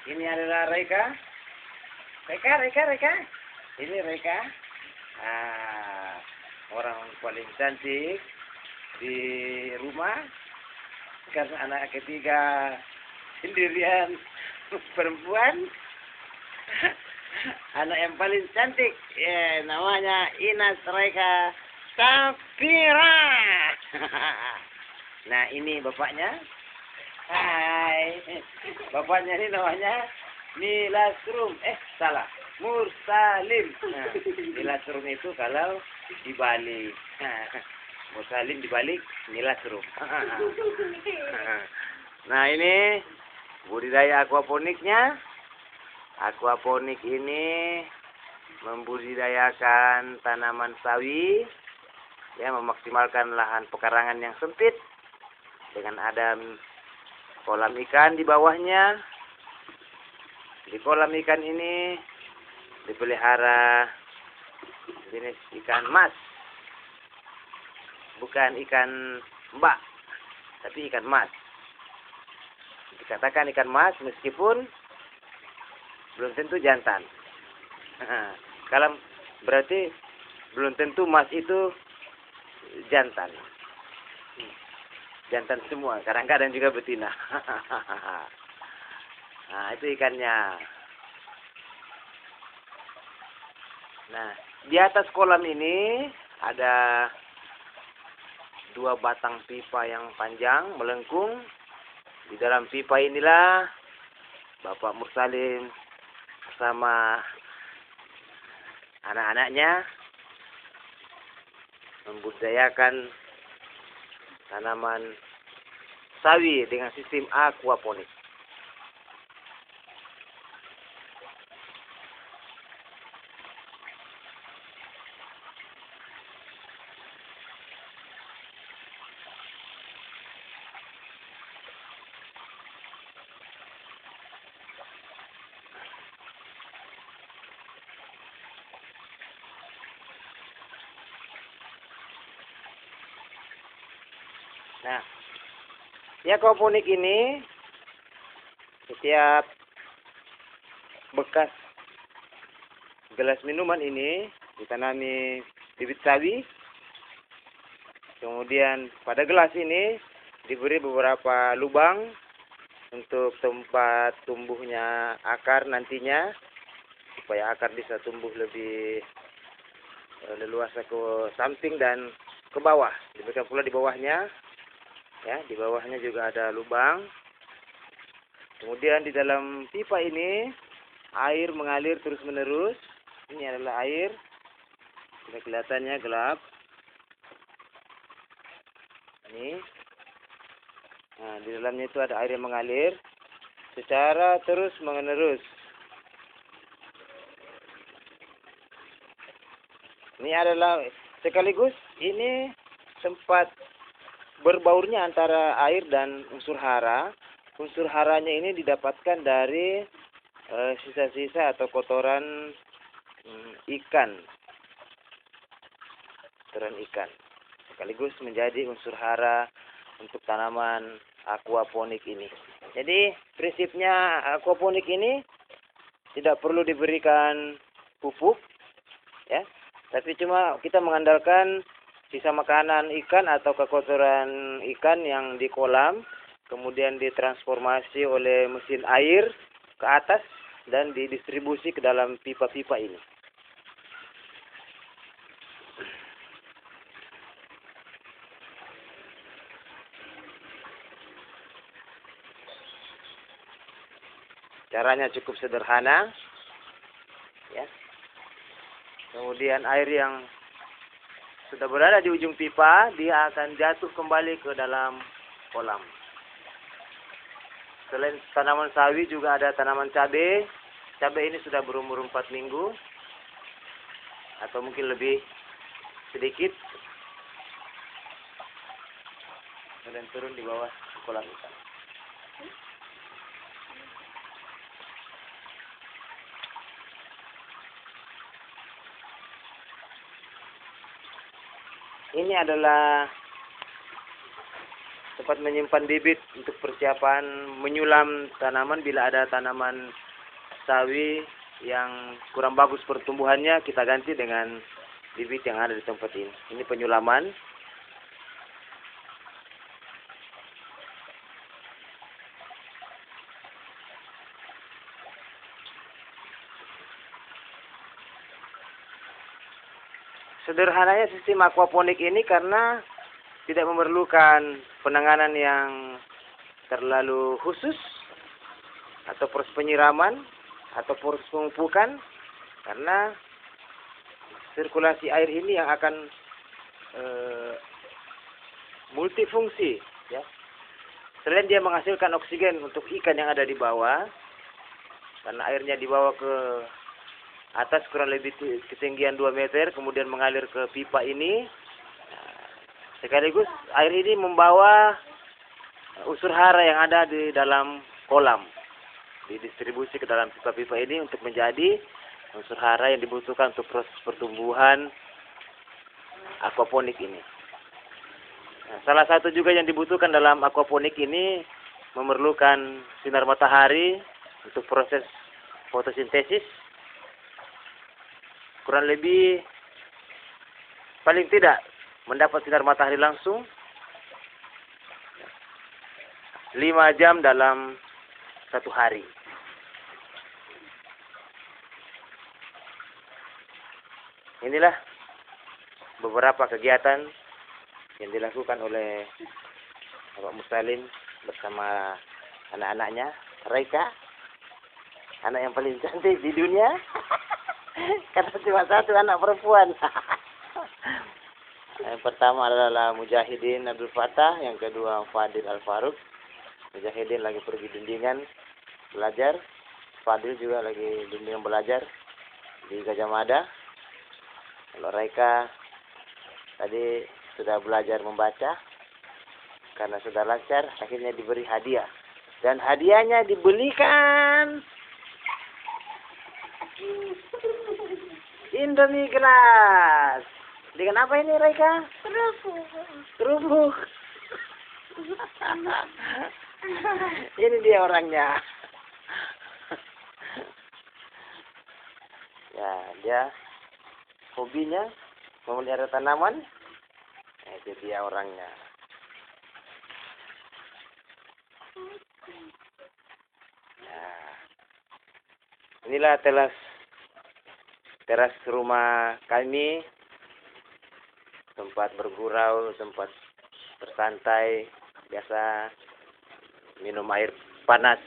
Ini adalah Reka. Reka. Ini Reka. Orang paling cantik di rumah. Karena anak ketiga sendirian perempuan. Anak yang paling cantik. Namanya Inas Reka Safira. Nah, ini bapaknya. Hai. Bapaknya ini namanya Nilasrum. Salah. Mursalim. Nah, Nilasrum itu kalau dibalik. Mursalim dibalik Nilasrum. Nah, ini budidaya aquaponiknya. Aquaponik ini membudidayakan tanaman sawi, ya, memaksimalkan lahan pekarangan yang sempit dengan ada kolam ikan di bawahnya. Di kolam ikan ini dipelihara jenis ikan mas, bukan ikan mbak, tapi ikan mas. Dikatakan ikan mas meskipun belum tentu jantan. Kalau berarti belum tentu mas itu jantan. Jantan semua, kadang-kadang juga betina. Nah, itu ikannya. Nah, di atas kolam ini ada 2 batang pipa yang panjang melengkung. Di dalam pipa inilah Bapak Mursalim bersama anak-anaknya membudidayakan tanaman sawi dengan sistem aquaponik. Nah, di aquaponik ini setiap bekas gelas minuman ini ditanami bibit sawi. Kemudian pada gelas ini diberi beberapa lubang untuk tempat tumbuhnya akar nantinya, supaya akar bisa tumbuh lebih leluasa ke samping dan ke bawah. Demikian pula di bawahnya. Ya, di bawahnya juga ada lubang. Kemudian di dalam pipa ini air mengalir terus-menerus. Ini adalah air. Sudah kelihatannya gelap. Ini. Nah, di dalamnya itu ada air yang mengalir secara terus-menerus. Ini adalah sekaligus ini tempat berbaurnya antara air dan unsur hara. Unsur haranya ini didapatkan dari sisa-sisa atau kotoran ikan. Kotoran ikan. Sekaligus menjadi unsur hara untuk tanaman aquaponik ini. Jadi prinsipnya aquaponik ini tidak perlu diberikan pupuk, ya. Tapi cuma kita mengandalkan sisa makanan ikan atau kotoran ikan yang di kolam, kemudian ditransformasi oleh mesin air ke atas dan didistribusi ke dalam pipa-pipa ini. Caranya cukup sederhana, ya. Kemudian air yang sudah berada di ujung pipa, dia akan jatuh kembali ke dalam kolam. Selain tanaman sawi juga ada tanaman cabai. Cabai ini sudah berumur 4 minggu atau mungkin lebih sedikit. Kemudian turun di bawah kolam ikan. Ini adalah tempat menyimpan bibit untuk persiapan menyulam tanaman. Bila ada tanaman sawi yang kurang bagus pertumbuhannya, kita ganti dengan bibit yang ada di tempat ini. Ini penyulaman. Sederhananya sistem aquaponik ini karena tidak memerlukan penanganan yang terlalu khusus atau proses penyiraman atau proses pemupukan, karena sirkulasi air ini yang akan multifungsi, ya. Selain dia menghasilkan oksigen untuk ikan yang ada di bawah, karena airnya dibawa ke atas kurang lebih ketinggian 2 meter, kemudian mengalir ke pipa ini. Sekaligus air ini membawa unsur hara yang ada di dalam kolam, didistribusi ke dalam pipa-pipa ini untuk menjadi unsur hara yang dibutuhkan untuk proses pertumbuhan aquaponik ini. Nah, salah satu juga yang dibutuhkan dalam aquaponik ini memerlukan sinar matahari untuk proses fotosintesis. Kurang lebih paling tidak mendapat sinar matahari langsung 5 jam dalam 1 hari. Inilah beberapa kegiatan yang dilakukan oleh Bapak Mustalin bersama anak-anaknya. Raika, anak yang paling cantik di dunia. Karena cuma satu anak perempuan. Yang pertama adalah Mujahidin Abdul Fattah, yang kedua Fadil Al-Faruq. Mujahidin lagi pergi bimbingan belajar, Fadil juga lagi bimbingan belajar di Gajah Mada. Kalau Raika tadi sudah belajar membaca, karena sudah lancar akhirnya diberi hadiah, dan hadiahnya dibelikan Indomie gelas. Dengan apa ini, Raika? Kerupuk. Kerupuk. Ini dia orangnya. Ya, dia hobinya memelihara tanaman. Nah, itu dia orangnya. Nah, inilah teras rumah kami, tempat bergurau, tempat bersantai, biasa minum air panas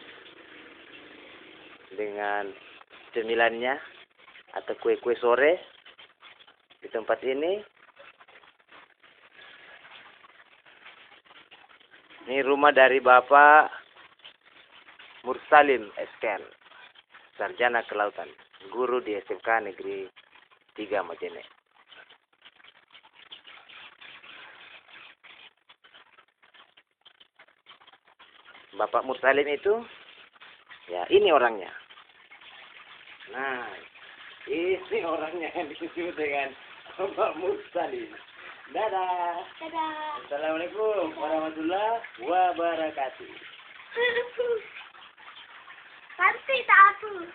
dengan cemilannya atau kue-kue sore di tempat ini. Ini rumah dari Bapak Mursalim Esken, sarjana kelautan, guru di SMK Negeri 3 Majene. Bapak Mursalim itu, ya ini orangnya. Nah, ini orangnya yang disebut dengan Bapak Mursalim. Dadah. Dadah. Assalamualaikum warahmatullahi wabarakatuh. Cantik tak aku?